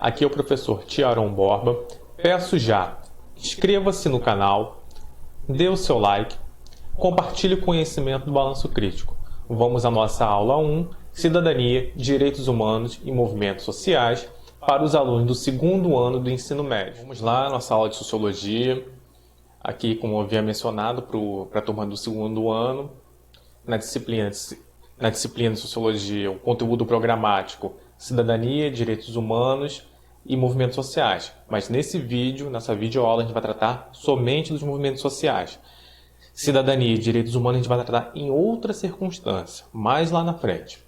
Aqui é o professor Tiaron Borba. Peço já, inscreva-se no canal, dê o seu like, compartilhe o conhecimento do Balanço Crítico. Vamos à nossa aula 1, Cidadania, Direitos Humanos e Movimentos Sociais, para os alunos do segundo ano do ensino médio. Vamos lá, nossa aula de Sociologia. Aqui, como eu havia mencionado, para a turma do segundo ano, na disciplina de Sociologia, o conteúdo programático, Cidadania, Direitos Humanos e Movimentos Sociais. Mas nesse vídeo, nessa videoaula, a gente vai tratar somente dos movimentos sociais. Cidadania e Direitos Humanos a gente vai tratar em outra circunstância, mais lá na frente.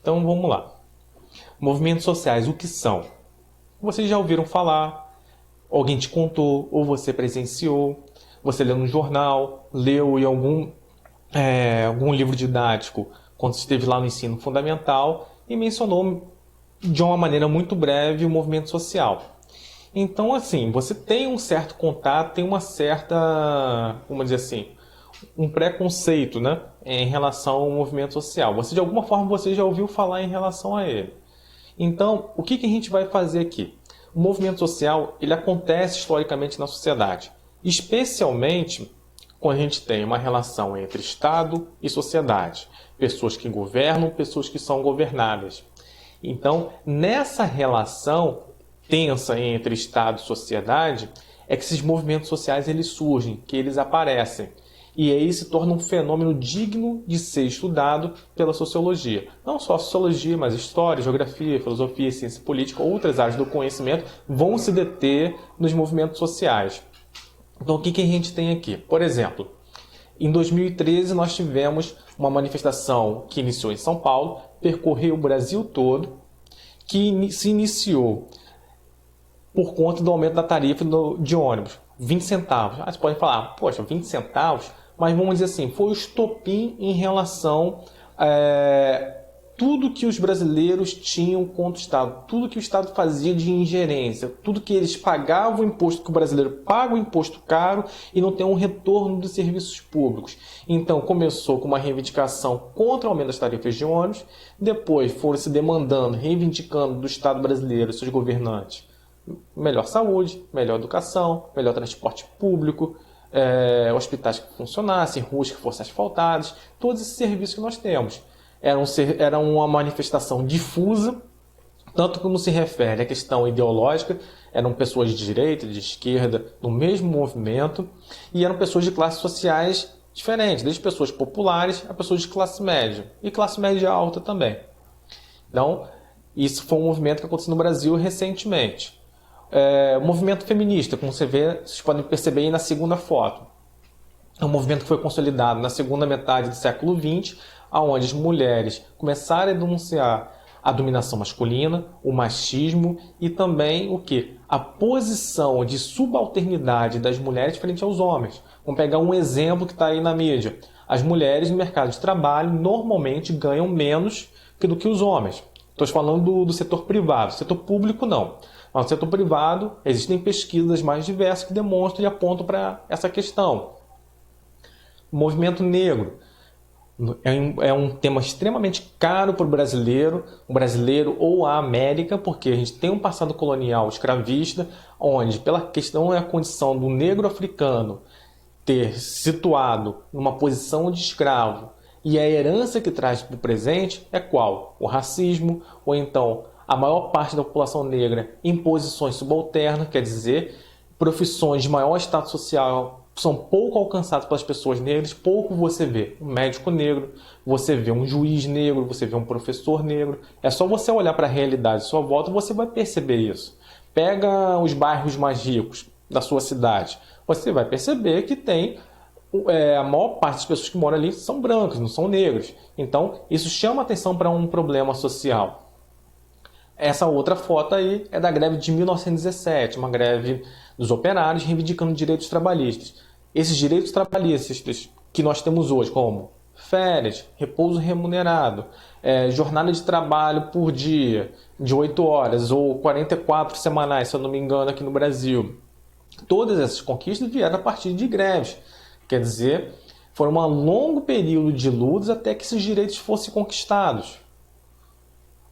Então vamos lá. Movimentos sociais, o que são? Vocês já ouviram falar, alguém te contou, ou você presenciou, você leu no jornal, leu em algum livro didático, quando esteve lá no ensino fundamental, e mencionou de uma maneira muito breve o movimento social. Então, assim, você tem um certo contato, tem uma certa, vamos dizer assim, um preconceito, né, em relação ao movimento social. Você, de alguma forma, você já ouviu falar em relação a ele. Então, o que a gente vai fazer aqui? O movimento social, ele acontece historicamente na sociedade, especialmente quando a gente tem uma relação entre Estado e sociedade. Pessoas que governam, pessoas que são governadas. Então, nessa relação tensa entre Estado e sociedade, é que esses movimentos sociais eles surgem, que eles aparecem. E aí se torna um fenômeno digno de ser estudado pela sociologia. Não só a sociologia, mas história, geografia, filosofia, ciência política, outras áreas do conhecimento vão se deter nos movimentos sociais. Então, o que a gente tem aqui? Por exemplo, em 2013 nós tivemos uma manifestação que iniciou em São Paulo, percorreu o Brasil todo, que se iniciou por conta do aumento da tarifa de ônibus, 20 centavos. Você pode falar, poxa, 20 centavos? Mas vamos dizer assim, foi o estopim em relação a tudo que os brasileiros tinham contra o Estado, tudo que o Estado fazia de ingerência, tudo que eles pagavam o imposto, que o brasileiro paga o imposto caro e não tem um retorno dos serviços públicos. Então começou com uma reivindicação contra o aumento das tarifas de ônibus, depois foram se demandando, reivindicando do Estado brasileiro, seus governantes, melhor saúde, melhor educação, melhor transporte público, hospitais que funcionassem, ruas que fossem asfaltadas, todos esses serviços que nós temos. Era uma manifestação difusa, tanto como se refere à questão ideológica, eram pessoas de direita, de esquerda, no mesmo movimento, e eram pessoas de classes sociais diferentes, desde pessoas populares a pessoas de classe média, e classe média alta também. Então, isso foi um movimento que aconteceu no Brasil recentemente. O movimento feminista, como vocês podem perceber aí na segunda foto, é um movimento que foi consolidado na segunda metade do século XX, onde as mulheres começaram a denunciar a dominação masculina, o machismo e também a posição de subalternidade das mulheres frente aos homens. Vamos pegar um exemplo que está aí na mídia. As mulheres no mercado de trabalho normalmente ganham menos do que os homens. Estou falando do setor privado, setor público não. Mas no setor privado existem pesquisas mais diversas que demonstram e apontam para essa questão. O movimento negro é um tema extremamente caro para o brasileiro ou a América, porque a gente tem um passado colonial escravista, onde pela questão é a condição do negro africano ter situado numa posição de escravo, e a herança que traz para o presente é qual? O racismo, ou então a maior parte da população negra em posições subalternas, quer dizer, profissões de maior status social são pouco alcançadas pelas pessoas negras, pouco você vê um médico negro, você vê um juiz negro, você vê um professor negro. É só você olhar para a realidade à sua volta e você vai perceber isso. Pega os bairros mais ricos da sua cidade, você vai perceber que tem a maior parte das pessoas que moram ali são brancas, não são negros. Então, isso chama atenção para um problema social. Essa outra foto aí é da greve de 1917, uma greve dos operários reivindicando direitos trabalhistas. Esses direitos trabalhistas que nós temos hoje, como férias, repouso remunerado, jornada de trabalho por dia de 8 horas ou 44 semanais, se eu não me engano, aqui no Brasil. Todas essas conquistas vieram a partir de greves. Quer dizer, foram um longo período de lutas até que esses direitos fossem conquistados.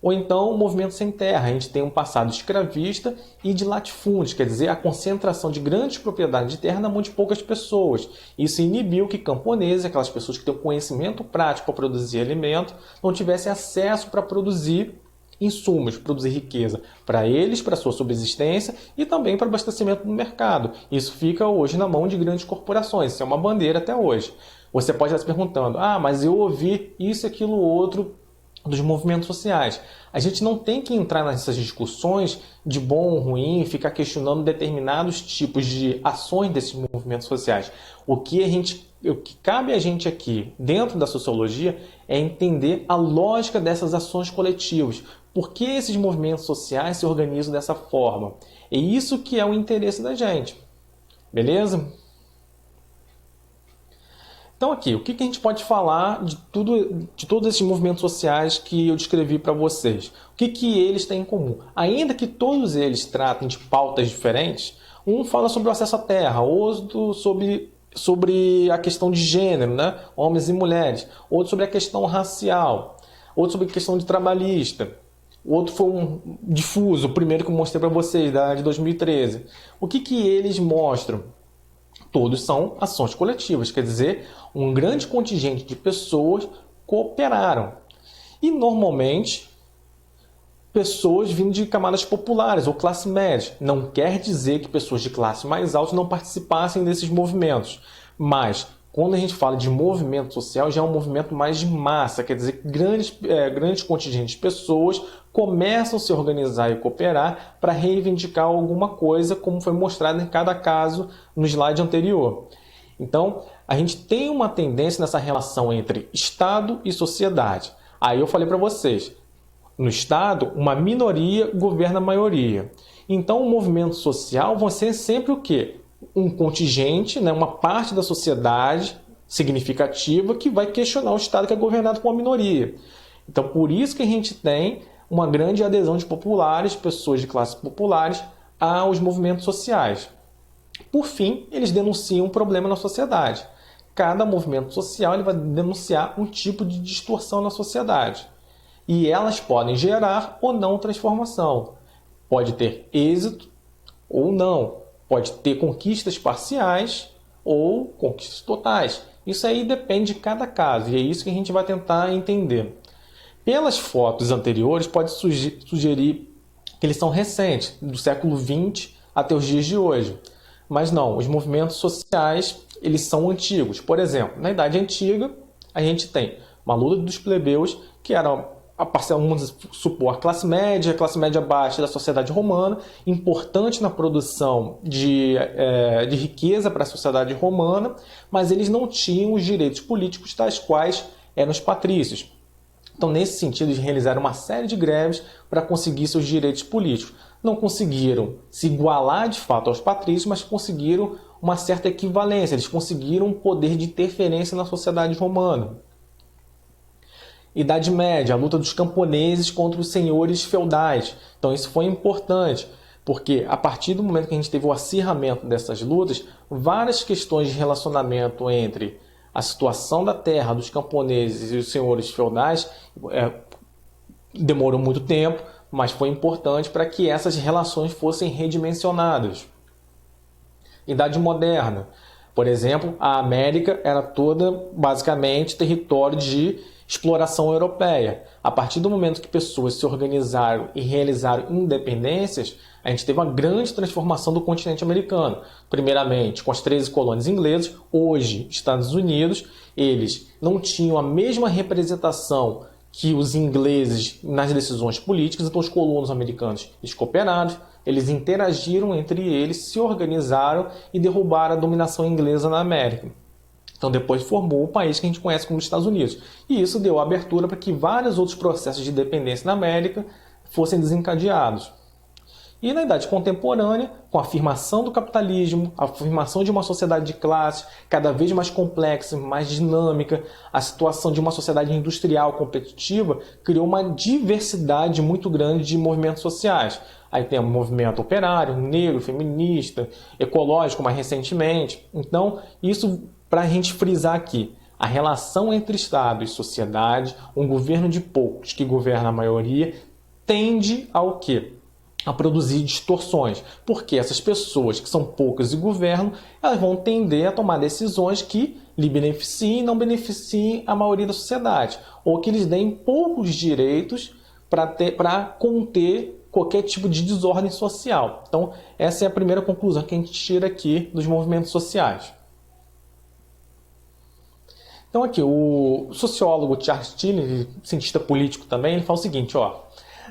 Ou então o movimento sem terra. A gente tem um passado escravista e de latifúndios, quer dizer, a concentração de grandes propriedades de terra na mão de poucas pessoas. Isso inibiu que camponeses, aquelas pessoas que têm conhecimento prático para produzir alimento, não tivessem acesso para produzir insumos, produzir riqueza para eles, para sua subsistência e também para abastecimento do mercado. Isso fica hoje na mão de grandes corporações, isso é uma bandeira até hoje. Você pode estar se perguntando, mas eu ouvi isso, aquilo, outro dos movimentos sociais. A gente não tem que entrar nessas discussões de bom ou ruim, ficar questionando determinados tipos de ações desses movimentos sociais. O que cabe a gente aqui, dentro da sociologia, é entender a lógica dessas ações coletivas. Por que esses movimentos sociais se organizam dessa forma? É isso que é o interesse da gente. Beleza? Então aqui, o que a gente pode falar de todos esses movimentos sociais que eu descrevi para vocês? O que eles têm em comum? Ainda que todos eles tratem de pautas diferentes, um fala sobre o acesso à terra, outro sobre a questão de gênero, né? Homens e mulheres, outro sobre a questão racial, outro sobre a questão de trabalhista, outro foi um difuso, o primeiro que eu mostrei para vocês, de 2013. O que eles mostram? Todos são ações coletivas, quer dizer, um grande contingente de pessoas cooperaram. E, normalmente, pessoas vindo de camadas populares ou classe média. Não quer dizer que pessoas de classe mais alta não participassem desses movimentos. Mas, quando a gente fala de movimento social, já é um movimento mais de massa, quer dizer que grandes contingentes de pessoas começam a se organizar e cooperar para reivindicar alguma coisa, como foi mostrado em cada caso no slide anterior. Então, a gente tem uma tendência nessa relação entre Estado e sociedade. Aí eu falei para vocês, no Estado, uma minoria governa a maioria. Então, o movimento social vai ser sempre o quê? Um contingente, né, uma parte da sociedade significativa que vai questionar o Estado que é governado por uma minoria. Então, por isso que a gente tem uma grande adesão de populares, pessoas de classes populares, aos movimentos sociais. Por fim, eles denunciam um problema na sociedade. Cada movimento social ele vai denunciar um tipo de distorção na sociedade. E elas podem gerar ou não transformação. Pode ter êxito ou não. Pode ter conquistas parciais ou conquistas totais. Isso aí depende de cada caso e é isso que a gente vai tentar entender. Pelas fotos anteriores, pode sugerir que eles são recentes, do século XX até os dias de hoje. Mas não, os movimentos sociais eles são antigos. Por exemplo, na Idade Antiga, a gente tem uma luta dos plebeus, que era a parcela, vamos supor, a classe média baixa da sociedade romana, importante na produção de riqueza para a sociedade romana, mas eles não tinham os direitos políticos tais quais eram os patrícios. Então, nesse sentido, eles realizaram uma série de greves para conseguir seus direitos políticos. Não conseguiram se igualar de fato aos patrícios, mas conseguiram uma certa equivalência. Eles conseguiram um poder de interferência na sociedade romana. Idade Média, a luta dos camponeses contra os senhores feudais. Então isso foi importante, porque a partir do momento que a gente teve o acirramento dessas lutas, várias questões de relacionamento entre a situação da terra dos camponeses e os senhores feudais demorou muito tempo, mas foi importante para que essas relações fossem redimensionadas. Idade Moderna, por exemplo, a América era toda basicamente território de exploração europeia. A partir do momento que pessoas se organizaram e realizaram independências, a gente teve uma grande transformação do continente americano. Primeiramente, com as 13 colônias inglesas, hoje, Estados Unidos, eles não tinham a mesma representação que os ingleses nas decisões políticas, então os colonos americanos eles cooperaram, eles interagiram entre eles, se organizaram e derrubaram a dominação inglesa na América. Então depois formou o país que a gente conhece como Estados Unidos. E isso deu abertura para que vários outros processos de independência na América fossem desencadeados. E na Idade Contemporânea, com a afirmação do capitalismo, a afirmação de uma sociedade de classe cada vez mais complexa, mais dinâmica, a situação de uma sociedade industrial competitiva, criou uma diversidade muito grande de movimentos sociais. Aí tem o movimento operário, negro, feminista, ecológico mais recentemente. Então, isso para a gente frisar aqui, a relação entre Estado e sociedade, um governo de poucos que governa a maioria, tende ao quê? A produzir distorções, porque essas pessoas que são poucas e governam, elas vão tender a tomar decisões que lhe beneficiem e não beneficiem a maioria da sociedade, ou que lhes deem poucos direitos para conter qualquer tipo de desordem social. Então, essa é a primeira conclusão que a gente tira aqui dos movimentos sociais. Então, aqui, o sociólogo Charles Tilley, cientista político também, ele fala o seguinte,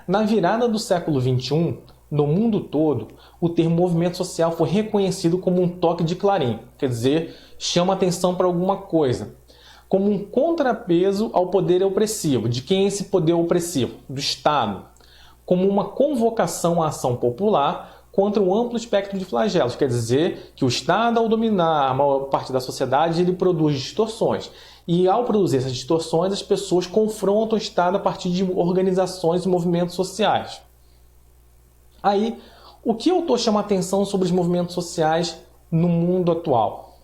na virada do século XXI, no mundo todo, o termo movimento social foi reconhecido como um toque de clarim, quer dizer, chama atenção para alguma coisa, como um contrapeso ao poder opressivo. De quem é esse poder opressivo? Do Estado. Como uma convocação à ação popular contra um amplo espectro de flagelos, quer dizer que o Estado, ao dominar a maior parte da sociedade, ele produz distorções. E ao produzir essas distorções, as pessoas confrontam o Estado a partir de organizações e movimentos sociais. Aí, o que o autor chama a atenção sobre os movimentos sociais no mundo atual?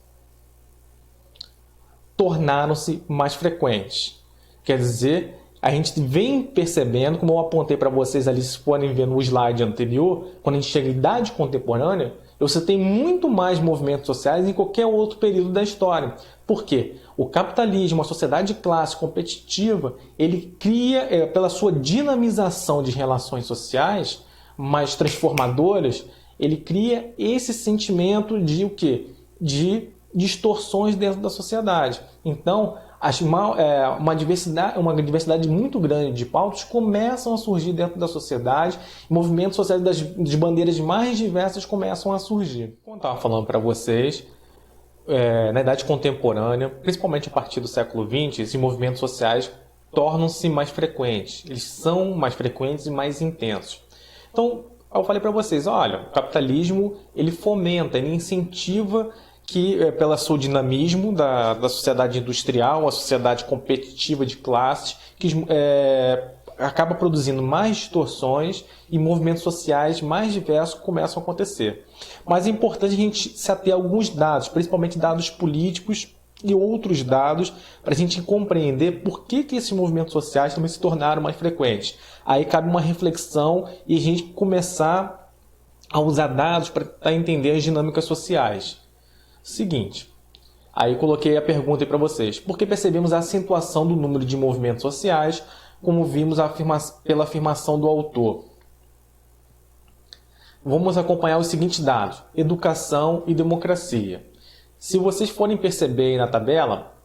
Tornaram-se mais frequentes. Quer dizer, a gente vem percebendo, como eu apontei para vocês ali, se forem ver no slide anterior, quando a gente chega à idade contemporânea, você tem muito mais movimentos sociais em qualquer outro período da história. Por quê? O capitalismo, a sociedade de classe competitiva, ele cria, pela sua dinamização de relações sociais mais transformadoras, ele cria esse sentimento de o quê? De distorções dentro da sociedade. Então, uma diversidade muito grande de pautas começam a surgir dentro da sociedade, movimentos sociais de bandeiras mais diversas começam a surgir. Como eu estava falando para vocês, na idade contemporânea, principalmente a partir do século XX, esses movimentos sociais tornam-se mais frequentes. Eles são mais frequentes e mais intensos. Então, eu falei para vocês, olha, o capitalismo ele fomenta, ele incentiva que, pelo seu dinamismo da sociedade industrial, a sociedade competitiva de classes, que acaba produzindo mais distorções e movimentos sociais mais diversos começam a acontecer. Mas é importante a gente se ater a alguns dados, principalmente dados políticos e outros dados, para a gente compreender por que esses movimentos sociais também se tornaram mais frequentes. Aí cabe uma reflexão e a gente começar a usar dados para entender as dinâmicas sociais. Seguinte, aí coloquei a pergunta aí para vocês. Por que percebemos a acentuação do número de movimentos sociais, como vimos pela afirmação do autor? Vamos acompanhar os seguintes dados: educação e democracia. Se vocês forem perceber aí na tabela,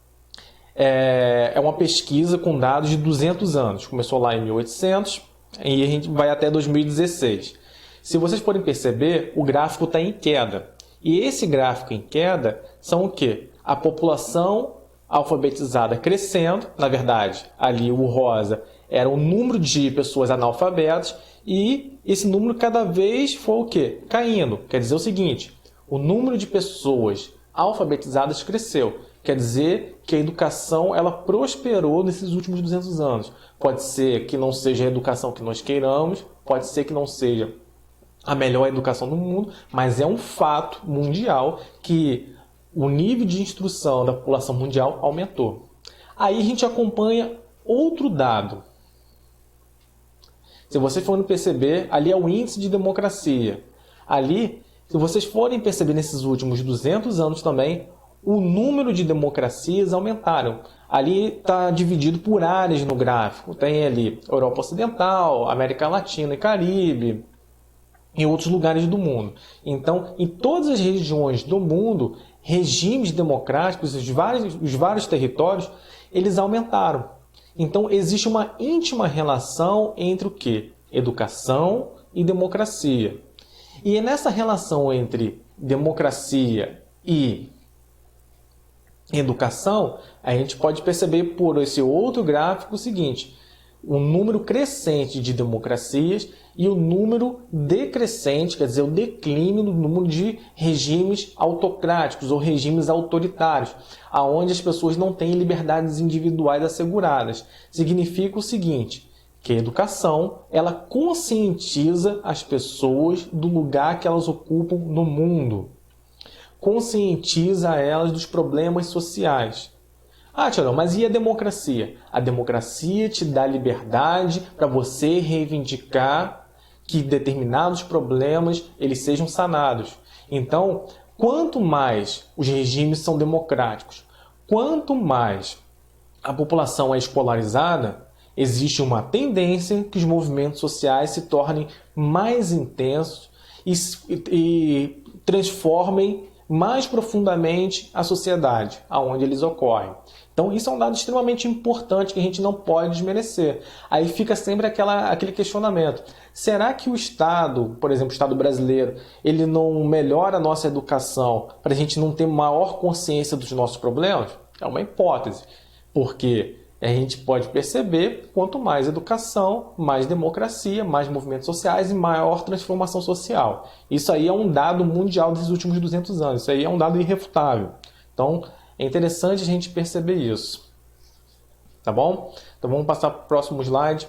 é uma pesquisa com dados de 200 anos. Começou lá em 1800 e a gente vai até 2016. Se vocês forem perceber, o gráfico está em queda. E esse gráfico em queda são o quê? A população alfabetizada crescendo, na verdade, ali o rosa era o número de pessoas analfabetas e esse número cada vez foi o quê? Caindo. Quer dizer o seguinte, o número de pessoas alfabetizadas cresceu. Quer dizer que a educação ela prosperou nesses últimos 200 anos. Pode ser que não seja a educação que nós queiramos, pode ser que não seja a melhor educação do mundo, mas é um fato mundial que o nível de instrução da população mundial aumentou. Aí a gente acompanha outro dado. Se vocês forem perceber, ali é o índice de democracia. Ali, se vocês forem perceber nesses últimos 200 anos também, o número de democracias aumentaram. Ali está dividido por áreas no gráfico. Tem ali Europa Ocidental, América Latina e Caribe, em outros lugares do mundo. Então, em todas as regiões do mundo, regimes democráticos, os vários territórios, eles aumentaram. Então, existe uma íntima relação entre o quê? Educação e democracia. E é nessa relação entre democracia e educação, a gente pode perceber por esse outro gráfico o seguinte: o número crescente de democracias e o número decrescente, quer dizer, o declínio do número de regimes autocráticos ou regimes autoritários, aonde as pessoas não têm liberdades individuais asseguradas. Significa o seguinte, que a educação ela conscientiza as pessoas do lugar que elas ocupam no mundo, conscientiza elas dos problemas sociais. Ah, Tiarão, mas e a democracia? A democracia te dá liberdade para você reivindicar que determinados problemas eles sejam sanados. Então, quanto mais os regimes são democráticos, quanto mais a população é escolarizada, existe uma tendência que os movimentos sociais se tornem mais intensos e transformem mais profundamente a sociedade aonde eles ocorrem. Então isso é um dado extremamente importante que a gente não pode desmerecer. Aí fica sempre aquele questionamento. Será que o Estado, por exemplo, o Estado brasileiro, ele não melhora a nossa educação para a gente não ter maior consciência dos nossos problemas? É uma hipótese, porque a gente pode perceber quanto mais educação, mais democracia, mais movimentos sociais e maior transformação social. Isso aí é um dado mundial desses últimos 200 anos. Isso aí é um dado irrefutável. Então, é interessante a gente perceber isso. Tá bom? Então, vamos passar para o próximo slide.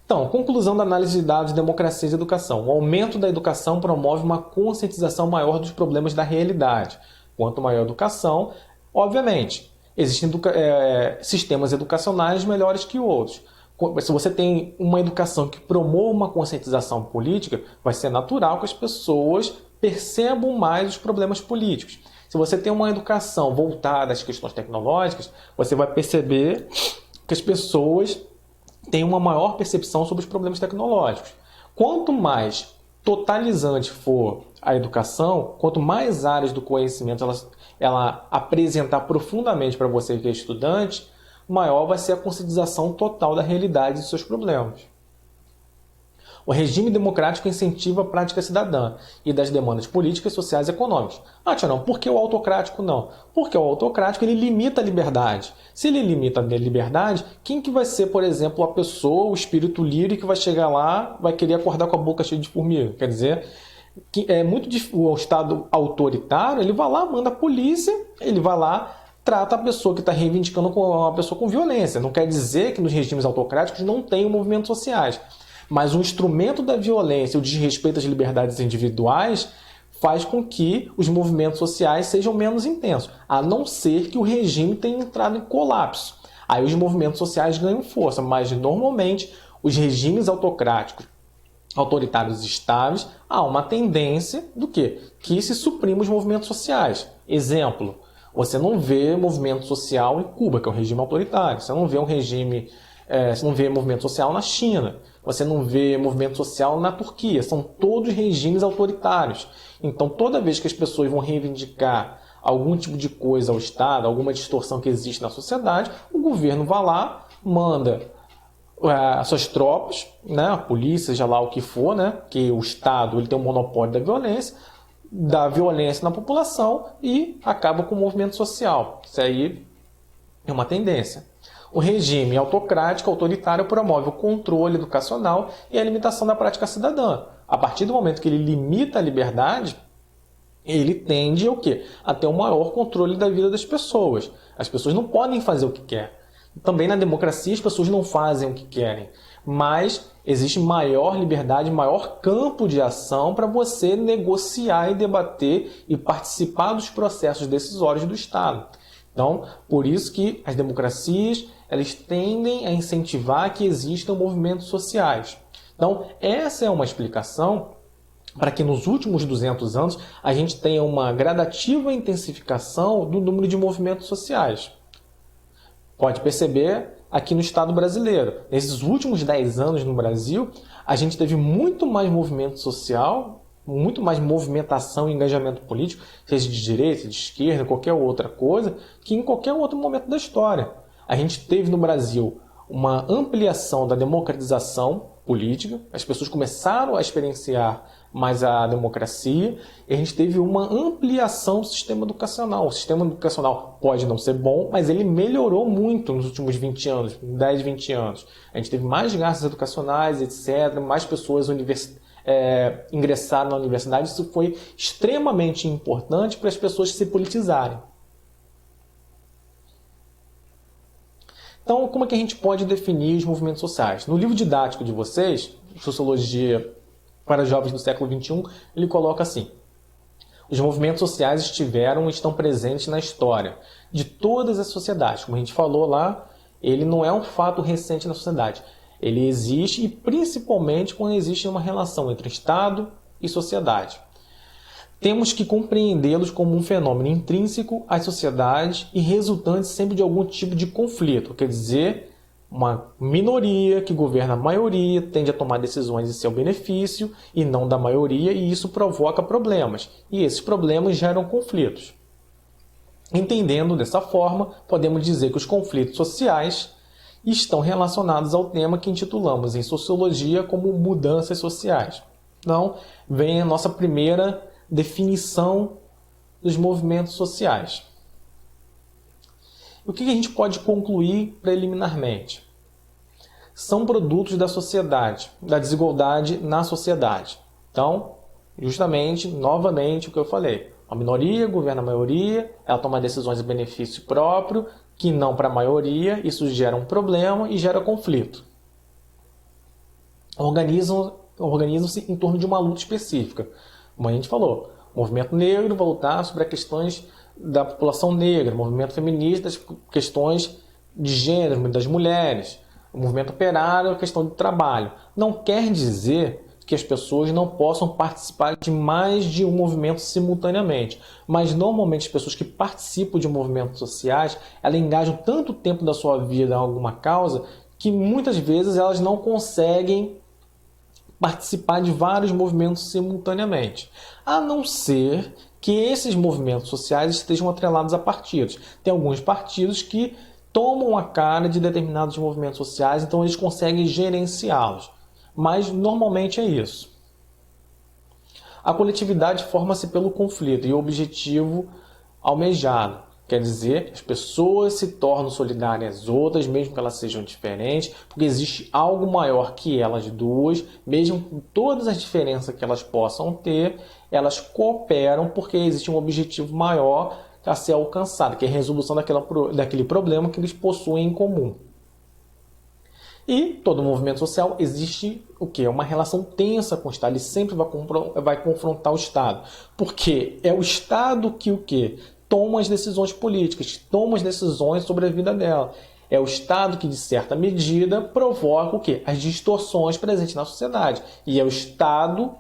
Então, conclusão da análise de dados de democracia e educação. O aumento da educação promove uma conscientização maior dos problemas da realidade. Quanto maior a educação, obviamente, existem sistemas educacionais melhores que outros. Se você tem uma educação que promova uma conscientização política, vai ser natural que as pessoas percebam mais os problemas políticos. Se você tem uma educação voltada às questões tecnológicas, você vai perceber que as pessoas têm uma maior percepção sobre os problemas tecnológicos. Quanto mais totalizante for a educação, quanto mais áreas do conhecimento ela apresentar profundamente para você que é estudante, maior vai ser a conscientização total da realidade dos seus problemas. O regime democrático incentiva a prática cidadã e das demandas políticas, sociais e econômicas. Ah, tia, não, por que o autocrático não? Porque o autocrático ele limita a liberdade. Se ele limita a liberdade, quem que vai ser, por exemplo, a pessoa, o espírito livre que vai chegar lá, vai querer acordar com a boca cheia de formiga? Quer dizer, que é muito difícil. O Estado autoritário, ele vai lá, manda a polícia, ele vai lá, trata a pessoa que está reivindicando uma pessoa com violência. Não quer dizer que nos regimes autocráticos não tenham movimentos sociais. Mas o instrumento da violência, o desrespeito às liberdades individuais, faz com que os movimentos sociais sejam menos intensos, a não ser que o regime tenha entrado em colapso. Aí os movimentos sociais ganham força, mas normalmente os regimes autocráticos, autoritários estáveis, há uma tendência do quê? Que se suprima os movimentos sociais. Exemplo, você não vê movimento social em Cuba, que é um regime autoritário. Você não vê você não vê movimento social na China. Você não vê movimento social na Turquia. São todos regimes autoritários. Então, toda vez que as pessoas vão reivindicar algum tipo de coisa ao Estado, alguma distorção que existe na sociedade, o governo vai lá, manda as suas tropas, né, a polícia, seja lá o que for, né, que o Estado ele tem um monopólio da violência na população e acaba com o movimento social. Isso aí é uma tendência. O regime autocrático, autoritário, promove o controle educacional e a limitação da prática cidadã. A partir do momento que ele limita a liberdade, ele tende ao quê? A ter um maior controle da vida das pessoas. As pessoas não podem fazer o que querem. Também na democracia as pessoas não fazem o que querem, mas existe maior liberdade, maior campo de ação para você negociar e debater e participar dos processos decisórios do Estado. Então, por isso que as democracias elas tendem a incentivar que existam movimentos sociais. Então, essa é uma explicação para que nos últimos 200 anos a gente tenha uma gradativa intensificação do número de movimentos sociais. Pode perceber aqui no Estado brasileiro. Nesses últimos 10 anos no Brasil, a gente teve muito mais movimento social, muito mais movimentação e engajamento político, seja de direita, de esquerda, qualquer outra coisa, que em qualquer outro momento da história. A gente teve no Brasil uma ampliação da democratização política, as pessoas começaram a experienciar mais a democracia, e a gente teve uma ampliação do sistema educacional. O sistema educacional pode não ser bom, mas ele melhorou muito nos últimos 20 anos, 10, 20 anos. A gente teve mais gastos educacionais, etc., mais pessoas ingressaram na universidade. Isso foi extremamente importante para as pessoas se politizarem. Então, como é que a gente pode definir os movimentos sociais? No livro didático de vocês, Sociologia para Jovens do Século XXI, ele coloca assim: Os movimentos sociais estiveram e estão presentes na história de todas as sociedades. Como a gente falou lá, ele não é um fato recente na sociedade. Ele existe, e principalmente quando existe uma relação entre Estado e sociedade. Temos que compreendê-los como um fenômeno intrínseco às sociedades e resultante sempre de algum tipo de conflito. Quer dizer, uma minoria que governa a maioria tende a tomar decisões em seu benefício e não da maioria, e isso provoca problemas. E esses problemas geram conflitos. Entendendo dessa forma, podemos dizer que os conflitos sociais estão relacionados ao tema que intitulamos em sociologia como mudanças sociais. Então, vem a nossa primeira definição dos movimentos sociais. O que a gente pode concluir preliminarmente? São produtos da sociedade, da desigualdade na sociedade. Então, justamente, novamente, o que eu falei. A minoria governa a maioria, ela toma decisões em benefício próprio, que não para a maioria, isso gera um problema e gera conflito. Organizam-se em torno de uma luta específica. Como a gente falou, o movimento negro vai lutar sobre as questões da população negra, o movimento feminista, as questões de gênero, das mulheres, o movimento operário, a questão do trabalho. Não quer dizer que as pessoas não possam participar de mais de um movimento simultaneamente. Mas, normalmente, as pessoas que participam de movimentos sociais, elas engajam tanto tempo da sua vida em alguma causa que, muitas vezes, elas não conseguem participar de vários movimentos simultaneamente. A não ser que esses movimentos sociais estejam atrelados a partidos. Tem alguns partidos que tomam a cara de determinados movimentos sociais, então eles conseguem gerenciá-los. Mas normalmente é isso. A coletividade forma-se pelo conflito e o objetivo almejado. Quer dizer, as pessoas se tornam solidárias às outras, mesmo que elas sejam diferentes, porque existe algo maior que elas duas, mesmo com todas as diferenças que elas possam ter, elas cooperam porque existe um objetivo maior a ser alcançado, que é a resolução daquele problema que eles possuem em comum. E todo movimento social existe o quê? Uma relação tensa com o Estado. Ele sempre vai confrontar o Estado. Porque é o Estado que o quê? Toma as decisões políticas, toma as decisões sobre a vida dela. É o Estado que, de certa medida, provoca o quê? As distorções presentes na sociedade. E é o Estado,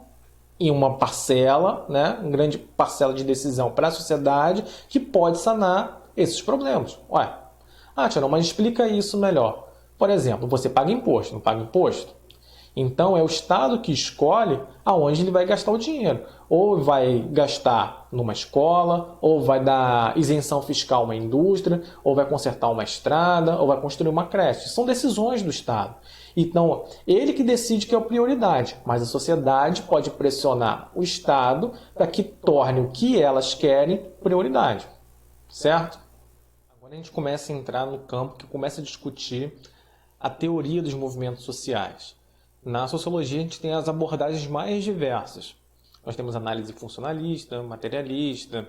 em uma parcela, né, uma grande parcela de decisão para a sociedade, que pode sanar esses problemas. Ué, Tiago, mas explica isso melhor. Por exemplo, você paga imposto, não paga imposto? Então é o Estado que escolhe aonde ele vai gastar o dinheiro. Ou vai gastar numa escola, ou vai dar isenção fiscal a uma indústria, ou vai consertar uma estrada, ou vai construir uma creche. São decisões do Estado. Então, ele que decide que é a prioridade, mas a sociedade pode pressionar o Estado para que torne o que elas querem prioridade. Certo? Agora a gente começa a entrar no campo que começa a discutir a teoria dos movimentos sociais. Na sociologia, a gente tem as abordagens mais diversas. Nós temos análise funcionalista, materialista,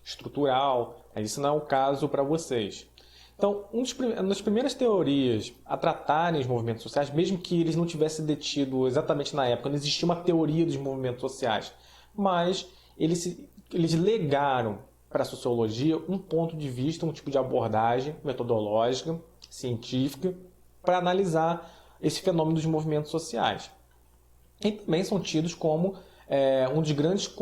estrutural. Isso não é o caso para vocês. Então, uma das primeiras teorias a tratarem os movimentos sociais, mesmo que eles não tivessem detido exatamente na época, não existia uma teoria dos movimentos sociais, mas eles legaram para a sociologia um ponto de vista, um tipo de abordagem metodológica, científica, para analisar esse fenômeno dos movimentos sociais. E também são tidos como um dos grandes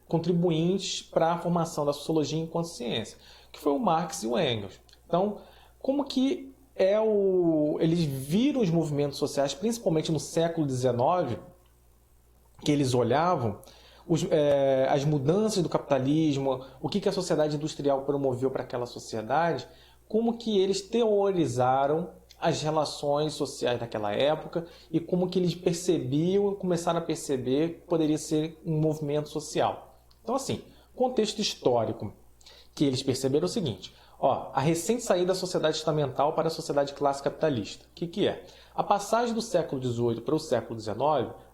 contribuintes para a formação da sociologia enquanto ciência, que foi o Marx e o Engels. Então, como que eles viram os movimentos sociais, principalmente no século XIX, que eles olhavam as mudanças do capitalismo, o que a sociedade industrial promoveu para aquela sociedade, como que eles teorizaram as relações sociais daquela época e como que eles começaram a perceber que poderia ser um movimento social. Então, assim, contexto histórico, que eles perceberam o seguinte: a recente saída da sociedade estamental para a sociedade clássica capitalista. O que é? A passagem do século XVIII para o século XIX,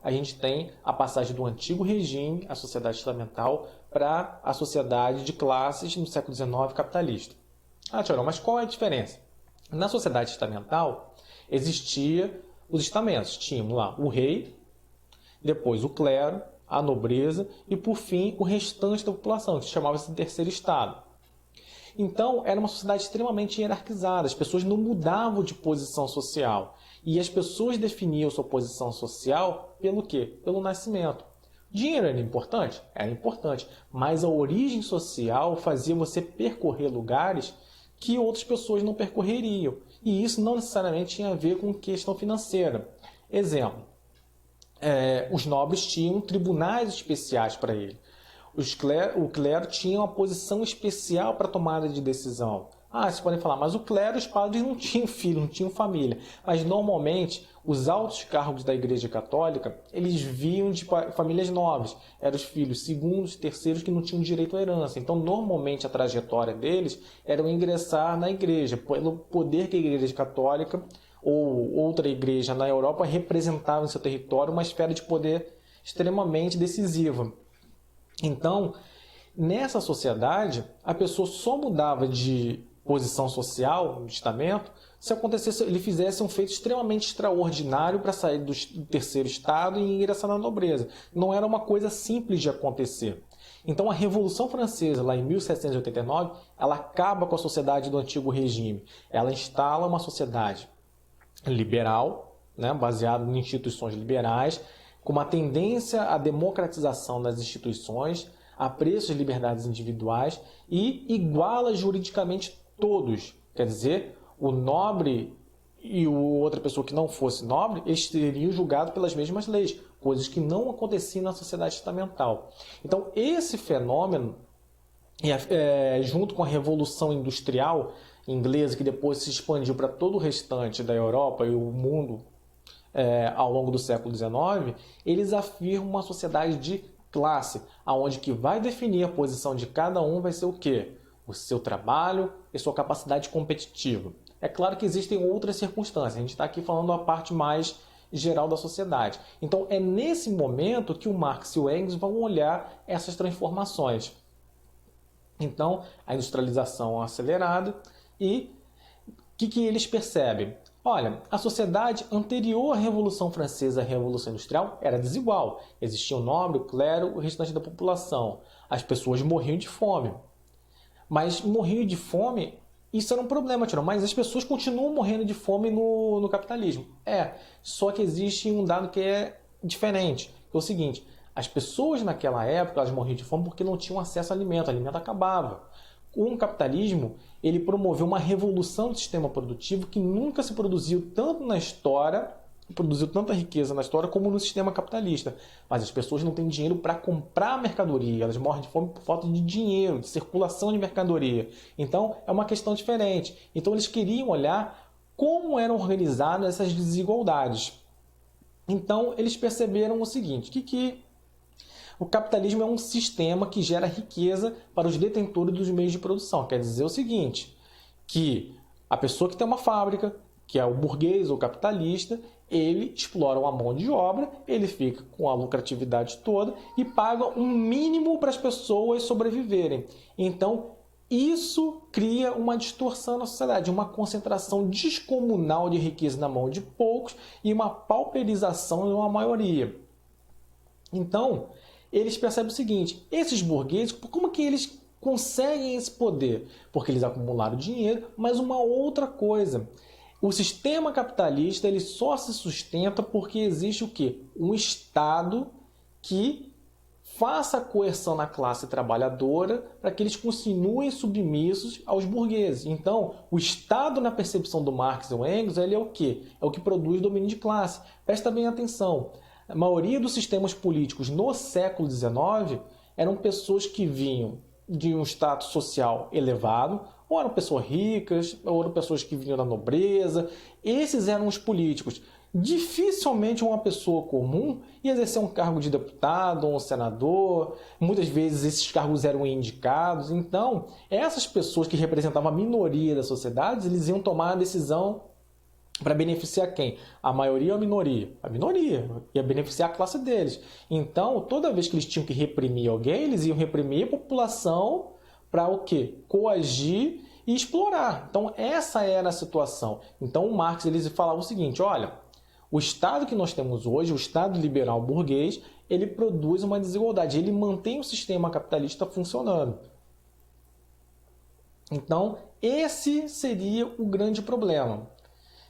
a gente tem a passagem do antigo regime, a sociedade estamental, para a sociedade de classes no século XIX capitalista. Tiago, mas qual é a diferença? Na sociedade estamental, existia os estamentos. Tínhamos lá o rei, depois o clero a nobreza e, por fim, o restante da população, que chamava-se de terceiro estado. Então, era uma sociedade extremamente hierarquizada, as pessoas não mudavam de posição social. E as pessoas definiam sua posição social pelo quê? Pelo nascimento. Dinheiro era importante? Era importante, mas a origem social fazia você percorrer lugares que outras pessoas não percorreriam. E isso não necessariamente tinha a ver com questão financeira. Exemplo, os nobres tinham tribunais especiais para ele. O clero tinha uma posição especial para tomada de decisão. Vocês podem falar, mas o clero, os padres não tinham filho, não tinham família. Mas normalmente, os altos cargos da Igreja Católica, eles vinham de famílias nobres. Eram os filhos segundos, terceiros que não tinham direito à herança. Então, normalmente, a trajetória deles era o ingressar na igreja, pelo poder que a Igreja Católica ou outra igreja na Europa representava em seu território uma esfera de poder extremamente decisiva. Então, nessa sociedade, a pessoa só mudava de posição social, de estamento, se acontecesse, ele fizesse um feito extremamente extraordinário para sair do terceiro estado e ingressar na nobreza. Não era uma coisa simples de acontecer. Então, a Revolução Francesa, lá em 1789, ela acaba com a sociedade do antigo regime. Ela instala uma sociedade liberal, baseada em instituições liberais, com uma tendência à democratização das instituições, apreço de liberdades individuais e iguala juridicamente todos. Quer dizer, o nobre e outra pessoa que não fosse nobre, eles seriam julgados pelas mesmas leis, coisas que não aconteciam na sociedade estamental. Então, esse fenômeno, junto com a Revolução Industrial inglesa, que depois se expandiu para todo o restante da Europa e o mundo ao longo do século XIX, eles afirmam uma sociedade de classe, aonde que vai definir a posição de cada um vai ser o quê? O seu trabalho e sua capacidade competitiva. É claro que existem outras circunstâncias, a gente está aqui falando a parte mais geral da sociedade. Então é nesse momento que o Marx e o Engels vão olhar essas transformações. Então, a industrialização acelerada e o que eles percebem? Olha, a sociedade anterior à Revolução Francesa, à Revolução Industrial, era desigual. Existia o nobre, o clero, o restante da população. As pessoas morriam de fome. Mas morriam de fome, isso era um problema, mas as pessoas continuam morrendo de fome no capitalismo. Só que existe um dado que é diferente, que é o seguinte: as pessoas naquela época elas morriam de fome porque não tinham acesso a alimento, o alimento acabava. O capitalismo ele promoveu uma revolução do sistema produtivo que nunca se produziu tanto na história, produziu tanta riqueza na história como no sistema capitalista. Mas as pessoas não têm dinheiro para comprar mercadoria, elas morrem de fome por falta de dinheiro, de circulação de mercadoria. Então é uma questão diferente. Então eles queriam olhar como eram organizadas essas desigualdades. Então eles perceberam o seguinte, que o capitalismo é um sistema que gera riqueza para os detentores dos meios de produção. Quer dizer o seguinte, que a pessoa que tem uma fábrica, que é o burguês ou capitalista, ele explora a mão de obra, ele fica com a lucratividade toda e paga um mínimo para as pessoas sobreviverem. Então, isso cria uma distorção na sociedade, uma concentração descomunal de riqueza na mão de poucos e uma pauperização de uma maioria. Então, eles percebem o seguinte: esses burgueses, como que eles conseguem esse poder? Porque eles acumularam dinheiro, mas uma outra coisa. O sistema capitalista ele só se sustenta porque existe o quê? Um Estado que faça coerção na classe trabalhadora para que eles continuem submissos aos burgueses. Então, o Estado, na percepção do Marx e do Engels, ele é o quê? É o que produz domínio de classe. Presta bem atenção. A maioria dos sistemas políticos no século XIX eram pessoas que vinham de um status social elevado, ou eram pessoas ricas, ou eram pessoas que vinham da nobreza. Esses eram os políticos. Dificilmente uma pessoa comum ia exercer um cargo de deputado ou um senador. Muitas vezes esses cargos eram indicados. Então, essas pessoas que representavam a minoria da sociedade, eles iam tomar a decisão para beneficiar quem? A maioria ou a minoria? A minoria. Ia beneficiar a classe deles. Então, toda vez que eles tinham que reprimir alguém, eles iam reprimir a população para o quê? Coagir e explorar. Então, essa era a situação. Então, o Marx ele falava o seguinte: olha, o Estado que nós temos hoje, o Estado liberal burguês, ele produz uma desigualdade, ele mantém o sistema capitalista funcionando. Então, esse seria o grande problema.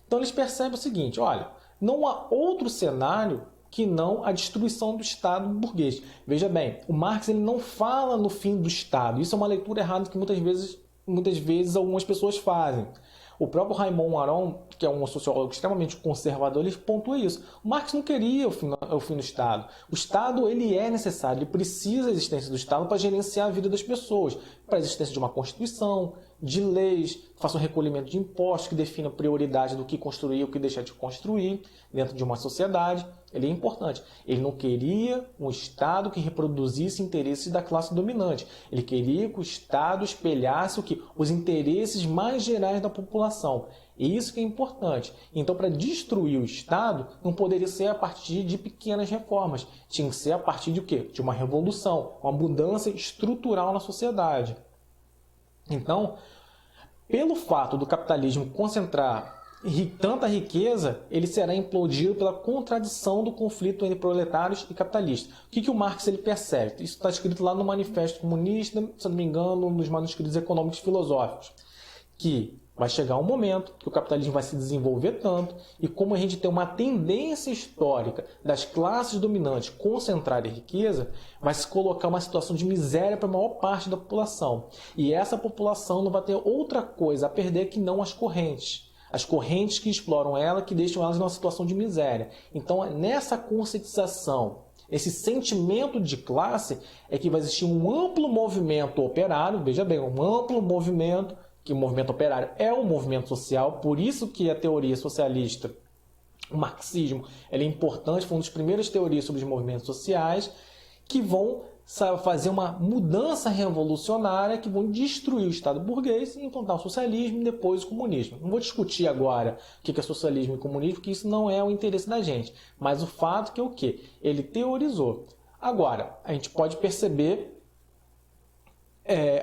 Então, eles percebem o seguinte, olha, não há outro cenário que não a destruição do Estado burguês. Veja bem, o Marx ele não fala no fim do Estado. Isso é uma leitura errada que muitas vezes algumas pessoas fazem. O próprio Raymond Aron, que é um sociólogo extremamente conservador, ele pontua isso. O Marx não queria o fim do Estado. O Estado ele é necessário, ele precisa da existência do Estado para gerenciar a vida das pessoas, para a existência de uma Constituição, de leis, que façam recolhimento de impostos, que defina a prioridade do que construir e o que deixar de construir dentro de uma sociedade. Ele é importante. Ele não queria um Estado que reproduzisse interesses da classe dominante. Ele queria que o Estado espelhasse o que? Os interesses mais gerais da população. E isso que é importante. Então, para destruir o Estado, não poderia ser a partir de pequenas reformas. Tinha que ser a partir de o quê? De uma revolução, uma mudança estrutural na sociedade. Então, pelo fato do capitalismo concentrar tanta riqueza, ele será implodido pela contradição do conflito entre proletários e capitalistas. O que o Marx ele percebe? Isso está escrito lá no Manifesto Comunista, se não me engano, nos manuscritos econômicos e filosóficos, que vai chegar um momento que o capitalismo vai se desenvolver tanto e como a gente tem uma tendência histórica das classes dominantes concentrarem riqueza, vai se colocar uma situação de miséria para a maior parte da população. E essa população não vai ter outra coisa a perder que não as correntes. As correntes que exploram ela, que deixam elas numa situação de miséria. Então, nessa conscientização, esse sentimento de classe, é que vai existir um amplo movimento operário, veja bem, um amplo movimento, que o movimento operário é um movimento social, por isso que a teoria socialista, o marxismo, ela é importante, foi uma das primeiras teorias sobre os movimentos sociais, que vão fazer uma mudança revolucionária, que vão destruir o Estado burguês e implantar o socialismo e depois o comunismo. Não vou discutir agora o que é socialismo e comunismo, porque isso não é o interesse da gente. Mas o fato que é o quê? Ele teorizou. Agora, a gente pode perceber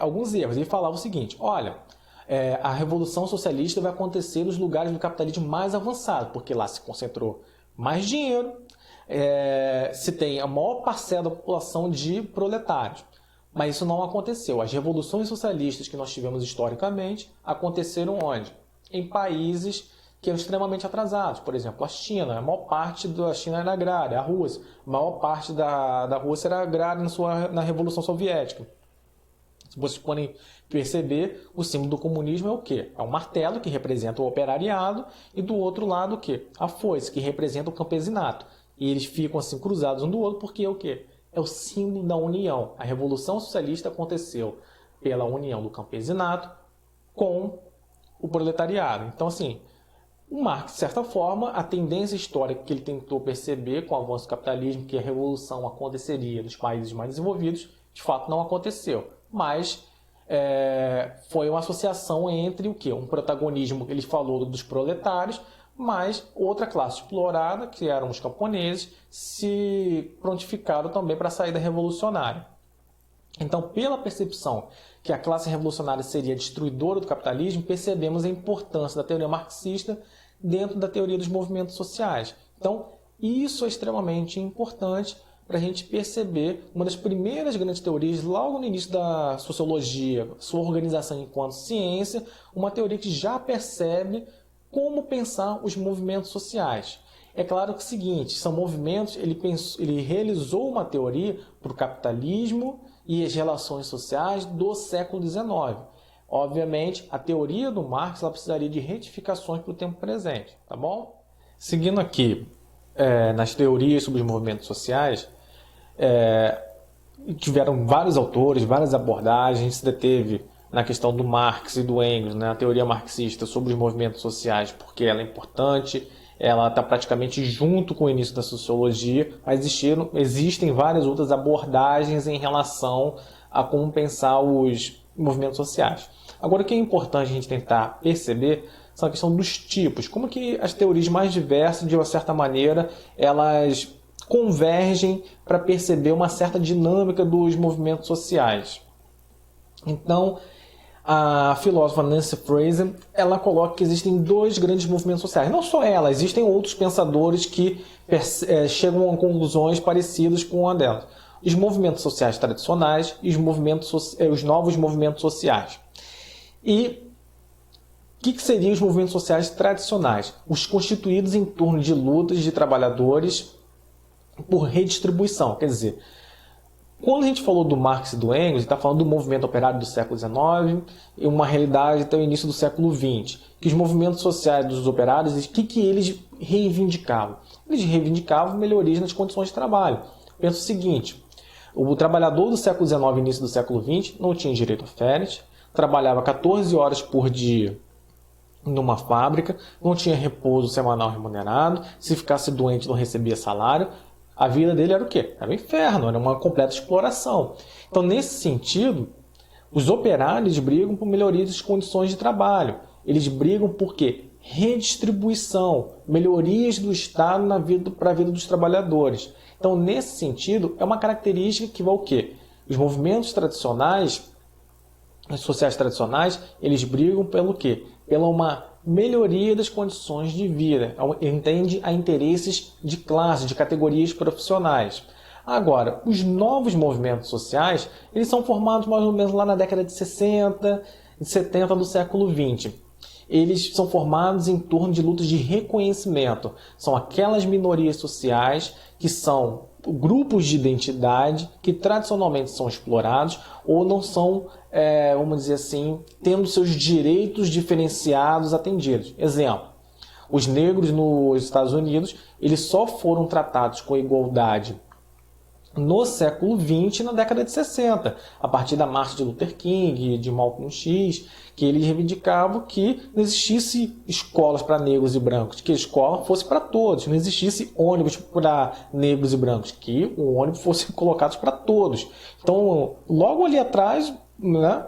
alguns erros. Ele falava o seguinte, olha, a revolução socialista vai acontecer nos lugares do capitalismo mais avançado, porque lá se concentrou mais dinheiro, se tem a maior parcela da população de proletários. Mas isso não aconteceu. As revoluções socialistas que nós tivemos historicamente aconteceram onde? Em países que eram extremamente atrasados. Por exemplo, a China. A maior parte da China era agrária. A Rússia. A maior parte da Rússia era agrária na Revolução Soviética. Se vocês podem perceber, o símbolo do comunismo é o quê? É um martelo, que representa o operariado, e do outro lado o quê? A foice, que representa o campesinato. E eles ficam assim cruzados um do outro porque é o quê? É o símbolo da união. A Revolução Socialista aconteceu pela união do campesinato com o proletariado. Então, assim, o Marx, de certa forma, a tendência histórica que ele tentou perceber com o avanço do capitalismo, que a revolução aconteceria nos países mais desenvolvidos, de fato não aconteceu. Mas foi uma associação entre o quê? Um protagonismo que ele falou dos proletários, mas outra classe explorada, que eram os camponeses, se prontificaram também para a saída revolucionária. Então, pela percepção que a classe revolucionária seria destruidora do capitalismo, percebemos a importância da teoria marxista dentro da teoria dos movimentos sociais. Então, isso é extremamente importante para a gente perceber uma das primeiras grandes teorias, logo no início da sociologia, sua organização enquanto ciência, uma teoria que já percebe como pensar os movimentos sociais. É claro que é o seguinte, são movimentos, ele realizou uma teoria para o capitalismo e as relações sociais do século XIX. Obviamente, a teoria do Marx ela precisaria de retificações para o tempo presente, tá bom? Seguindo aqui nas teorias sobre os movimentos sociais, tiveram vários autores, várias abordagens, a gente se deteve na questão do Marx e do Engels, né, a teoria marxista sobre os movimentos sociais, porque ela é importante, ela está praticamente junto com o início da sociologia, mas existem várias outras abordagens em relação a como pensar os movimentos sociais. Agora, o que é importante a gente tentar perceber são a questão dos tipos, como que as teorias mais diversas, de uma certa maneira, elas convergem para perceber uma certa dinâmica dos movimentos sociais. Então, a filósofa Nancy Fraser, ela coloca que existem dois grandes movimentos sociais. Não só ela, existem outros pensadores que chegam a conclusões parecidas com a dela. Os movimentos sociais tradicionais e os novos movimentos sociais. E o que seriam os movimentos sociais tradicionais? Os constituídos em torno de lutas de trabalhadores por redistribuição. Quer dizer, quando a gente falou do Marx e do Engels, a gente está falando do movimento operário do século XIX e uma realidade até o início do século XX. Que os movimentos sociais dos operários, o que eles reivindicavam? Eles reivindicavam melhorias nas condições de trabalho. Pensa o seguinte, o trabalhador do século XIX e início do século XX não tinha direito a férias, trabalhava 14 horas por dia numa fábrica, não tinha repouso semanal remunerado, se ficasse doente não recebia salário. A vida dele era o quê? Era um inferno, era uma completa exploração. Então, nesse sentido, os operários brigam por melhoria das condições de trabalho. Eles brigam por quê? Redistribuição, melhorias do Estado para a vida dos trabalhadores. Então, nesse sentido, é uma característica que vai o quê? Os movimentos tradicionais, os sociais tradicionais, eles brigam pelo quê? Pela uma melhoria das condições de vida, entende a interesses de classe, de categorias profissionais. Agora, os novos movimentos sociais, eles são formados mais ou menos lá na década de 60, de 70 do século 20. Eles são formados em torno de lutas de reconhecimento. São aquelas minorias sociais que são grupos de identidade que tradicionalmente são explorados ou não são, vamos dizer assim, tendo seus direitos diferenciados atendidos. Exemplo, os negros nos Estados Unidos, eles só foram tratados com igualdade no século XX e na década de 60, a partir da marcha de Luther King, de Malcolm X, que eles reivindicavam que não existisse escolas para negros e brancos, que a escola fosse para todos, não existisse ônibus para negros e brancos, que o ônibus fosse colocado para todos. Então, logo ali atrás, né,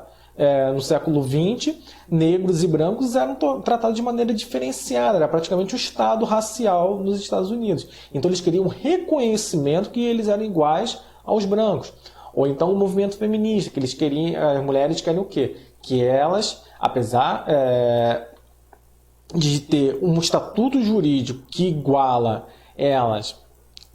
no século XX, negros e brancos eram tratados de maneira diferenciada, era praticamente o estado racial nos Estados Unidos. Então eles queriam um reconhecimento que eles eram iguais aos brancos. Ou então o movimento feminista, que eles queriam, as mulheres querem o quê? Que elas, apesar de ter um estatuto jurídico que iguala elas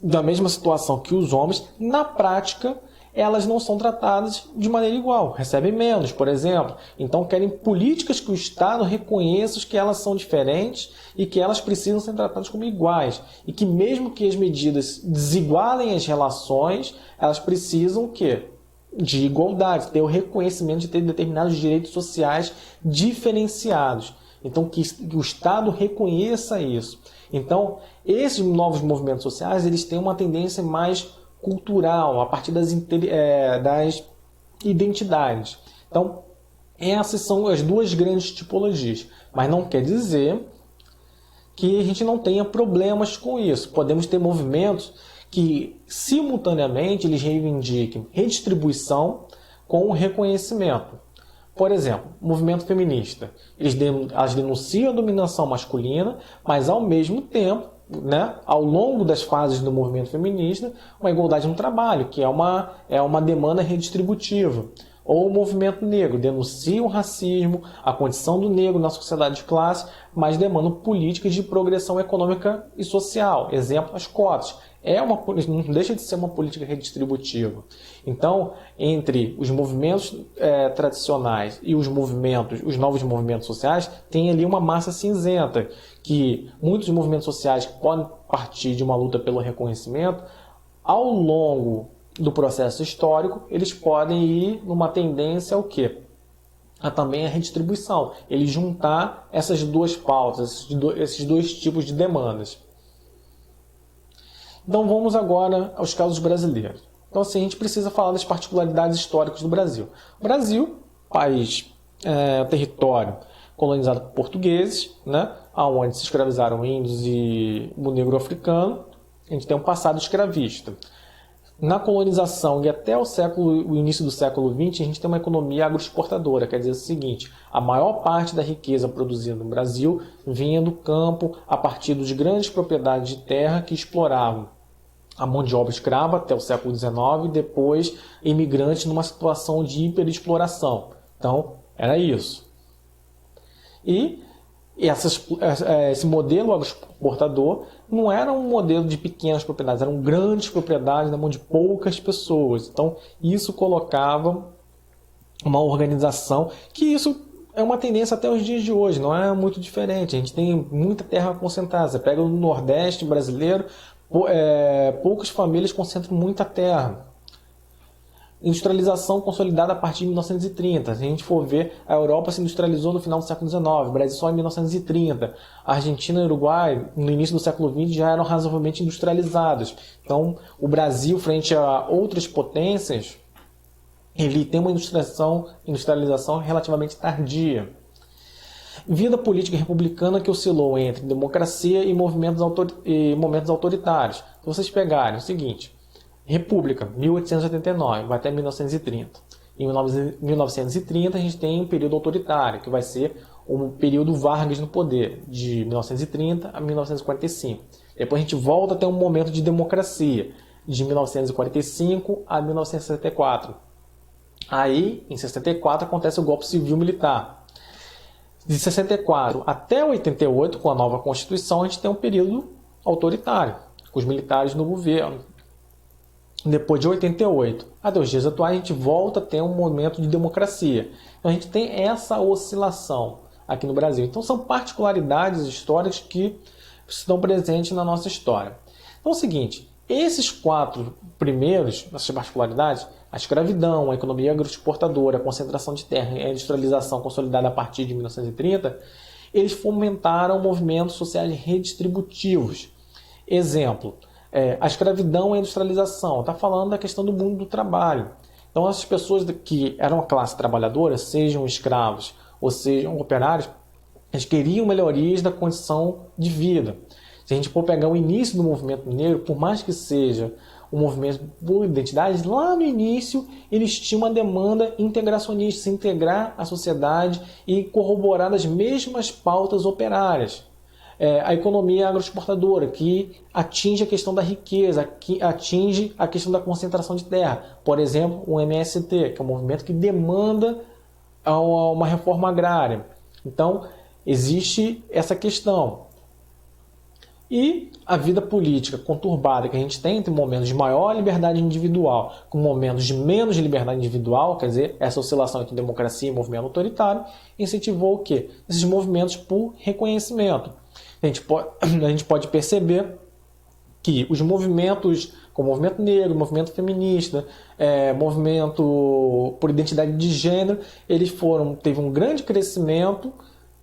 da mesma situação que os homens, na prática elas não são tratadas de maneira igual, recebem menos, por exemplo. Então querem políticas que o Estado reconheça que elas são diferentes e que elas precisam ser tratadas como iguais. E que mesmo que as medidas desigualem as relações, elas precisam o quê? De igualdade, ter o reconhecimento de ter determinados direitos sociais diferenciados. Então que o Estado reconheça isso. Então esses novos movimentos sociais, eles têm uma tendência mais cultural, a partir das identidades. Então, essas são as duas grandes tipologias. Mas não quer dizer que a gente não tenha problemas com isso. Podemos ter movimentos que, simultaneamente, eles reivindiquem redistribuição com reconhecimento. Por exemplo, o movimento feminista. Elas denunciam a dominação masculina, mas, ao mesmo tempo, né, ao longo das fases do movimento feminista, uma igualdade no trabalho, que é uma demanda redistributiva. Ou o movimento negro, denuncia o racismo, a condição do negro na sociedade de classe, mas demandam políticas de progressão econômica e social. Exemplo, as cotas. Não deixa de ser uma política redistributiva. Então, entre os movimentos tradicionais e os novos movimentos sociais, tem ali uma massa cinzenta, que muitos movimentos sociais que podem partir de uma luta pelo reconhecimento, ao longo do processo histórico, eles podem ir numa tendência ao quê? Também a redistribuição. Ele juntar essas duas pautas, esses dois tipos de demandas. Então vamos agora aos casos brasileiros. Então assim, a gente precisa falar das particularidades históricas do Brasil. O Brasil, país, território colonizado por portugueses, né, onde se escravizaram índios e o negro africano, a gente tem um passado escravista. Na colonização e até o início do século XX, a gente tem uma economia agroexportadora, quer dizer o seguinte: a maior parte da riqueza produzida no Brasil vinha do campo a partir de grandes propriedades de terra que exploravam a mão de obra escrava até o século XIX e depois imigrantes numa situação de hiperexploração. Então, Era isso. E esse modelo agroexportador não era um modelo de pequenas propriedades, eram grandes propriedades na mão de poucas pessoas. Então, isso colocava uma organização, que isso é uma tendência até os dias de hoje, não é muito diferente. A gente tem muita terra concentrada. Você pega o Nordeste brasileiro, poucas famílias concentram muita terra. Industrialização consolidada a partir de 1930. Se a gente for ver, a Europa se industrializou no final do século XIX, o Brasil só em 1930. A Argentina e o Uruguai, no início do século XX, já eram razoavelmente industrializados. Então, o Brasil, frente a outras potências, ele tem uma industrialização relativamente tardia. Vida política republicana que oscilou entre democracia e momentos autoritários. Se vocês pegarem o seguinte... República, 1889, vai até 1930. Em 1930 a gente tem um período autoritário, que vai ser o período Vargas no poder, de 1930 a 1945. Depois a gente volta a ter um momento de democracia, de 1945 a 1964. Aí, em 64, acontece o golpe civil-militar. De 64 até 88, com a nova Constituição, a gente tem um período autoritário, com os militares no governo. Depois de 88 até os dias atuais, a gente volta a ter um momento de democracia. Então a gente tem essa oscilação aqui no Brasil. Então são particularidades históricas que estão presentes na nossa história. Então é o seguinte, esses 4 primeiros, essas particularidades, a escravidão, a economia agroexportadora, a concentração de terra e a industrialização consolidada a partir de 1930, eles fomentaram movimentos sociais redistributivos. Exemplo, a escravidão e a industrialização. Está falando da questão do mundo do trabalho. Então, essas pessoas que eram a classe trabalhadora, sejam escravos ou sejam operários, eles queriam melhorias da condição de vida. Se a gente for pegar o início do movimento negro, por mais que seja um movimento por identidade, lá no início eles tinham uma demanda integracionista, se integrar à sociedade e corroborar as mesmas pautas operárias. A economia agroexportadora, que atinge a questão da riqueza, que atinge a questão da concentração de terra. Por exemplo, o MST, que é um movimento que demanda uma reforma agrária. Então, existe essa questão. E a vida política conturbada que a gente tem entre momentos de maior liberdade individual com momentos de menos liberdade individual, quer dizer, essa oscilação entre democracia e movimento autoritário, incentivou o quê? Esses movimentos por reconhecimento. A gente pode perceber que os movimentos, como o movimento negro, movimento feminista, movimento por identidade de gênero, eles teve um grande crescimento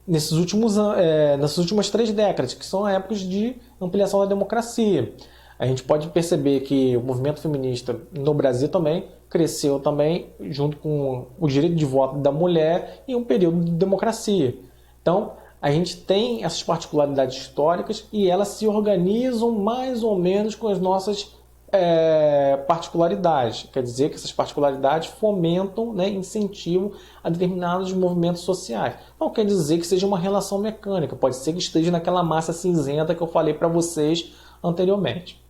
nessas últimas 3 décadas, que são épocas de ampliação da democracia. A gente pode perceber que o movimento feminista no Brasil também cresceu também junto com o direito de voto da mulher em um período de democracia. Então, a gente tem essas particularidades históricas e elas se organizam mais ou menos com as nossas particularidades. Quer dizer que essas particularidades fomentam, incentivam a determinados movimentos sociais. Não quer dizer que seja uma relação mecânica, pode ser que esteja naquela massa cinzenta que eu falei para vocês anteriormente.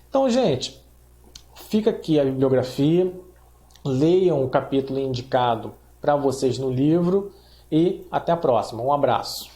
Então, gente, fica aqui a bibliografia, leiam o capítulo indicado para vocês no livro e até a próxima. Um abraço.